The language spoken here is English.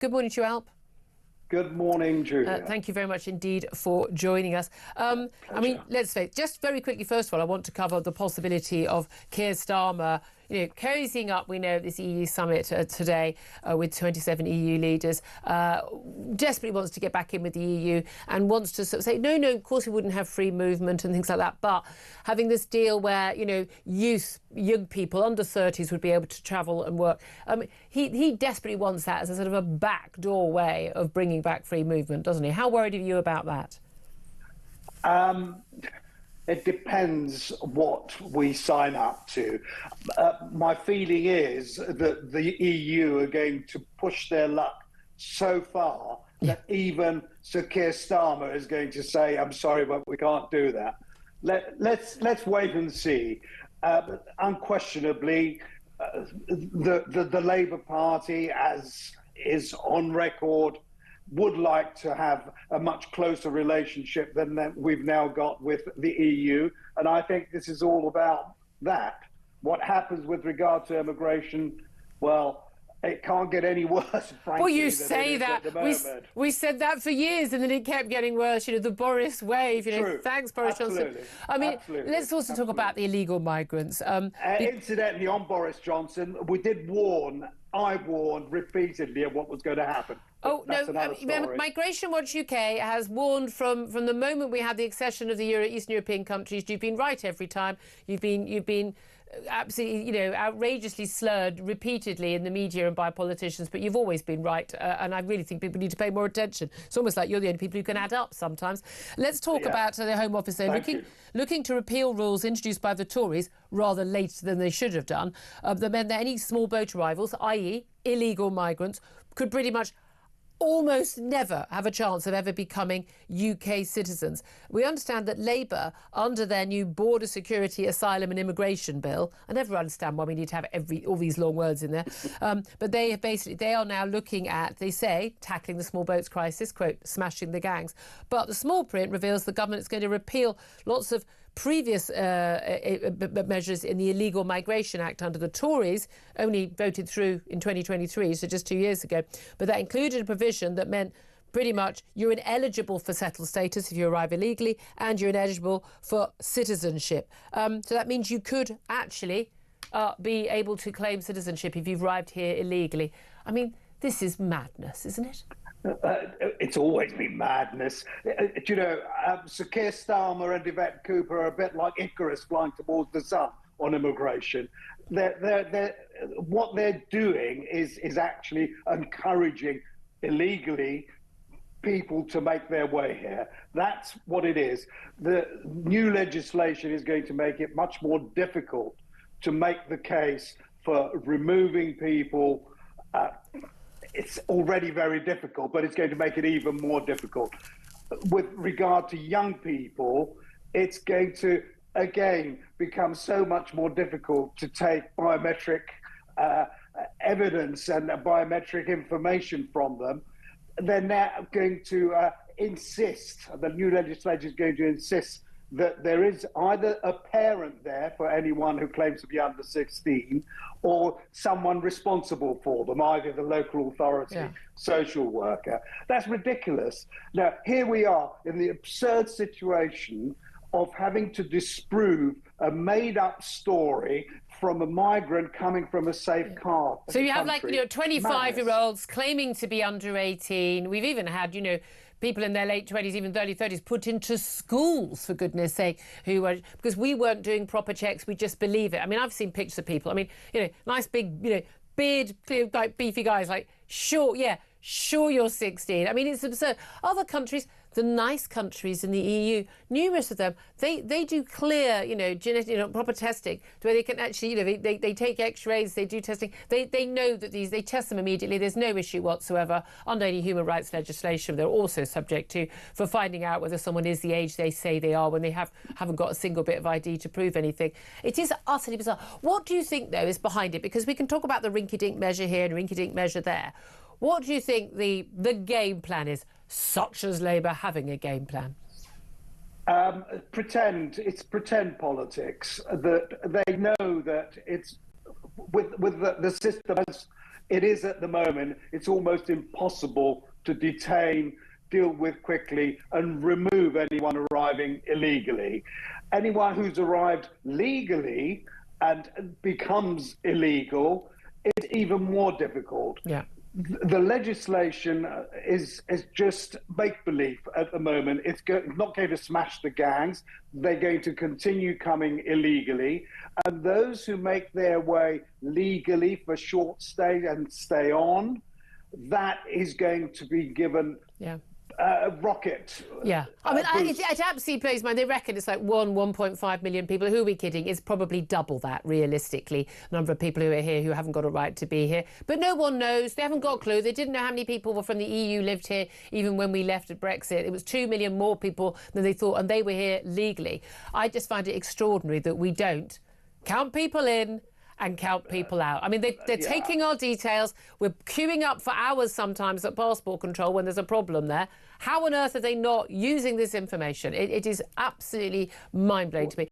Good morning to you, Alp. Good morning, Julia. Thank you very much indeed for joining us. I mean, let's say, just very quickly, first of all, I want to cover the possibility of Keir Starmer, cozying up, we know, this EU summit today with 27 EU leaders, desperately wants to get back in with the EU and wants to sort of say, no, of course we wouldn't have free movement and things like that, but having this deal where, youth, young people under 30s would be able to travel and work. He desperately wants that as a sort of a backdoor way of bringing back free movement, doesn't he? How worried are you about that? It depends what we sign up to. My feeling is that the EU are going to push their luck so far that even Sir Keir Starmer is going to say, I'm sorry, but we can't do that. Let's wait and see. Unquestionably, the Labour Party, as is on record, would like to have a much closer relationship than that we've now got with the EU. And I think this is all about that. What happens with regard to immigration, well, it can't get any worse, frankly. Well, you say that. We said that for years, and then it kept getting worse. The Boris wave. True. Thanks, Boris Johnson. I mean, let's also talk about the illegal migrants. Incidentally, on Boris Johnson, I warned repeatedly of what was going to happen. Oh, no, Migration Watch UK has warned from the moment we had the accession of the Eastern European countries. You've been right every time. You've been absolutely, outrageously slurred repeatedly in the media and by politicians, but you've always been right, and I really think people need to pay more attention. It's almost like you're the only people who can add up sometimes. Let's talk about the Home Office there, looking to repeal rules introduced by the Tories rather later than they should have done, that meant that any small boat arrivals, i.e. illegal migrants, could pretty much almost never have a chance of ever becoming UK citizens. We understand that Labour, under their new Border Security, Asylum and Immigration Bill, I never understand why we need to have all these long words in there, but they are now looking at, they say, tackling the small boats crisis, quote, smashing the gangs. But the small print reveals the government is going to repeal lots of previous measures in the Illegal Migration Act under the Tories, only voted through in 2023, so just 2 years ago. But that included a provision that meant pretty much you're ineligible for settled status if you arrive illegally, and you're ineligible for citizenship. So that means you could actually be able to claim citizenship if you've arrived here illegally. I mean, this is madness, isn't it? It's always been madness. Sir Keir Starmer and Yvette Cooper are a bit like Icarus flying towards the sun on immigration. What they're doing is actually encouraging illegally people to make their way here. That's what it is. The new legislation is going to make it much more difficult to make the case for removing people. It's already very difficult, but it's going to make it even more difficult. With regard to young people, it's going to, again, become so much more difficult to take biometric evidence and biometric information from them. They're now going to insist, the new legislation is going to insist that there is either a parent there for anyone who claims to be under 16 or someone responsible for them, either the local authority, social worker. That's ridiculous. Now, here we are in the absurd situation of having to disprove a made-up story from a migrant coming from a safe car. So you have 25-year-olds claiming to be under 18. We've even had, people in their late 20s, even early 30s, put into schools, for goodness sake, who were, because we weren't doing proper checks, we just believe it. I mean, I've seen pictures of people, nice big, beard, clear, like beefy guys, like, sure you're 16. I mean, it's absurd. Other countries, the nice countries in the EU, numerous of them, they do clear, genetic, proper testing, where they can actually, they take X-rays, they do testing. They know that they test them immediately. There's no issue whatsoever under any human rights legislation. They're also subject to for finding out whether someone is the age they say they are when they haven't got a single bit of ID to prove anything. It is utterly bizarre. What do you think, though, is behind it? Because we can talk about the rinky-dink measure here and rinky-dink measure there. What do you think the game plan is, such as Labour having a game plan? It's pretend politics, that they know that it's with the system as it is at the moment, it's almost impossible to detain, deal with quickly, and remove anyone arriving illegally. Anyone who's arrived legally and becomes illegal, it's even more difficult. Yeah. The legislation is just make-believe at the moment. It's not going to smash the gangs. They're going to continue coming illegally. And those who make their way legally for short stay and stay on, that is going to be given rocket. Yeah. I mean, it absolutely blows my mind. They reckon it's like 1.5 million people. Who are we kidding? It's probably double that, realistically, number of people who are here who haven't got a right to be here. But no one knows. They haven't got a clue. They didn't know how many people from the EU lived here, even when we left at Brexit. It was 2 million more people than they thought, and they were here legally. I just find it extraordinary that we don't count people in and count people out. I mean, they're taking our details. We're queuing up for hours sometimes at passport control when there's a problem there. How on earth are they not using this information? It is absolutely mind-blowing to me.